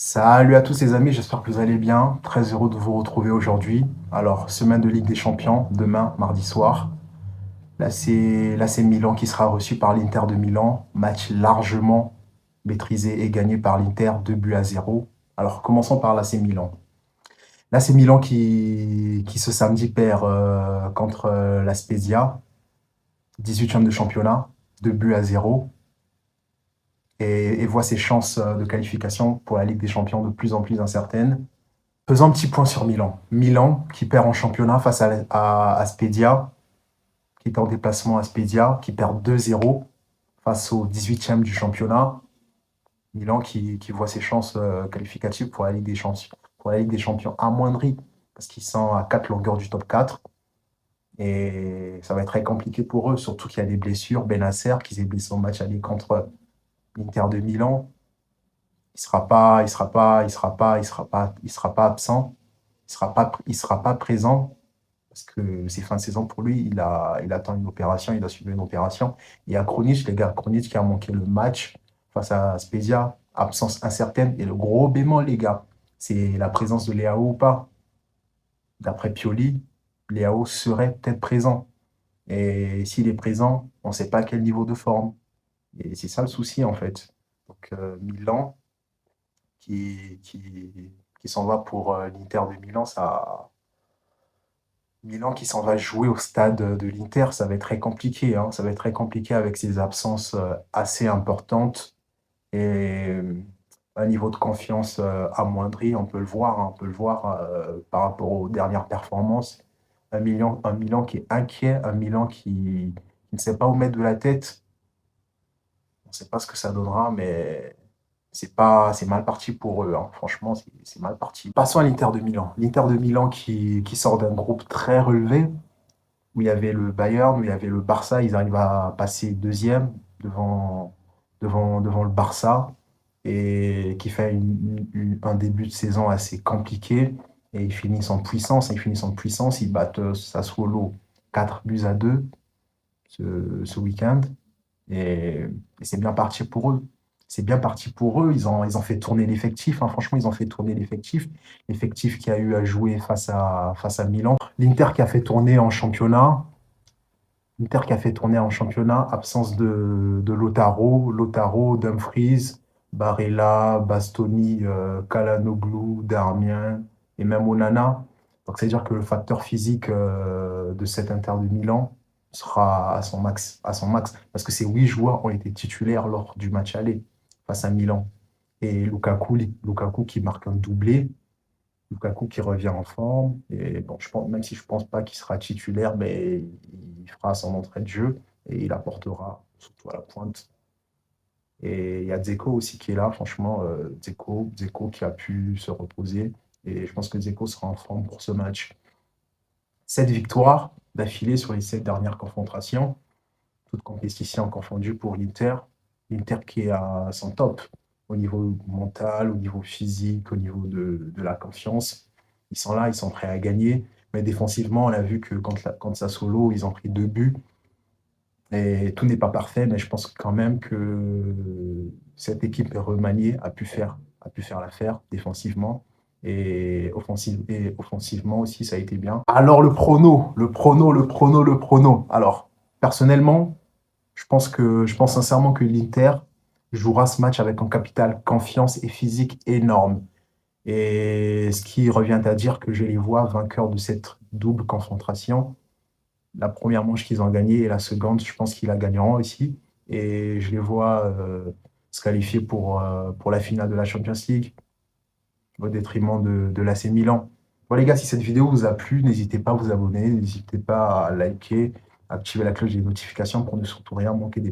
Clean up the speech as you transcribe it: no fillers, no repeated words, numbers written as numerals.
Salut à tous les amis, j'espère que vous allez bien. Très heureux de vous retrouver aujourd'hui. Alors, semaine de Ligue des Champions, demain, mardi soir. Là, c'est Milan qui sera reçu par l'Inter de Milan. Match largement maîtrisé et gagné par l'Inter, 2 buts à 0. Alors, commençons par l'AC Milan. L'AC Milan qui ce samedi perd contre la Spezia, 18e de championnat, 2 buts à 0. Et voit ses chances de qualification pour la Ligue des Champions de plus en plus incertaines. Faisons un petit point sur Milan. Milan qui perd en championnat face à Spedia, qui est en déplacement à Spedia, qui perd 2-0 face au 18e du championnat. Milan qui voit ses chances qualificatives pour la Ligue des Champions, amoindries, parce qu'ils sont à 4 longueurs du top 4. Et ça va être très compliqué pour eux, surtout qu'il y a des blessures. Benacer, qui s'est blessé au match aller contre l'Inter de Milan, il sera pas absent. Il sera pas présent parce que c'est fin de saison pour lui. Il attend une opération, il doit suivre une opération. Il y a Krunic, les gars, Krunic qui a manqué le match face à Spezia, absence incertaine. Et le gros bémol, les gars, c'est la présence de Leao ou pas. D'après Pioli, Leao serait peut-être présent. Et s'il est présent, on ne sait pas à quel niveau de forme. Et c'est ça le souci, en fait. Donc, Milan qui s'en va pour l'Inter de Milan, Milan qui s'en va jouer au stade de l'Inter, ça va être très compliqué, hein. Ça va être très compliqué avec ses absences assez importantes et un niveau de confiance amoindri. On peut le voir, hein, on peut le voir par rapport aux dernières performances. Un Milan qui est inquiet, un Milan qui ne sait pas où mettre de la tête. On ne sait pas ce que ça donnera, mais c'est mal parti pour eux, hein. Franchement, c'est mal parti. Passons à l'Inter de Milan. L'Inter de Milan qui sort d'un groupe très relevé, où il y avait le Bayern, où il y avait le Barça. Ils arrivent à passer deuxième devant le Barça, et qui fait un début de saison assez compliqué. Et ils finissent en puissance. Ils battent Sassuolo 4 buts à 2 ce week-end. Et c'est bien parti pour eux. C'est bien parti pour eux. Ils ont fait tourner l'effectif, hein. Franchement, ils ont fait tourner l'effectif. L'effectif qui a eu à jouer face à Milan. L'Inter qui a fait tourner en championnat. L'Inter qui a fait tourner en championnat. Absence de Lautaro, Dumfries, Barella, Bastoni, Calhanoglu, Darmian et même Onana. Donc, c'est-à-dire que le facteur physique de cet Inter de Milan sera à son max, parce que ces 8 joueurs ont été titulaires lors du match aller face à Milan. Et Lukaku qui marque un doublé, Lukaku qui revient en forme. Et bon, même si je ne pense pas qu'il sera titulaire, mais il fera son entrée de jeu et il apportera surtout à la pointe. Et il y a Dzeko aussi qui est là, franchement, Dzeko qui a pu se reposer. Et je pense que Dzeko sera en forme pour ce match. 7 victoires d'affilée sur les 7 dernières confrontations, toutes compétitions confondues pour l'Inter. L'Inter qui est à son top au niveau mental, au niveau physique, au niveau de la confiance. Ils sont là, ils sont prêts à gagner. Mais défensivement, on a vu que quand Sassuolo, ils ont pris 2 buts. Et tout n'est pas parfait, mais je pense quand même que cette équipe remaniée a pu faire l'affaire défensivement. Et offensivement aussi, ça a été bien. Alors, le prono. Alors, personnellement, je pense sincèrement que l'Inter jouera ce match avec un capital confiance et physique énorme. Et ce qui revient à dire que je les vois vainqueurs de cette double confrontation. La première manche qu'ils ont gagnée et la seconde, je pense qu'ils la gagneront aussi. Et je les vois se qualifier pour la finale de la Champions League au détriment de l'AC Milan. Bon les gars, si cette vidéo vous a plu, n'hésitez pas à vous abonner, n'hésitez pas à liker, activer la cloche des notifications pour ne surtout rien manquer des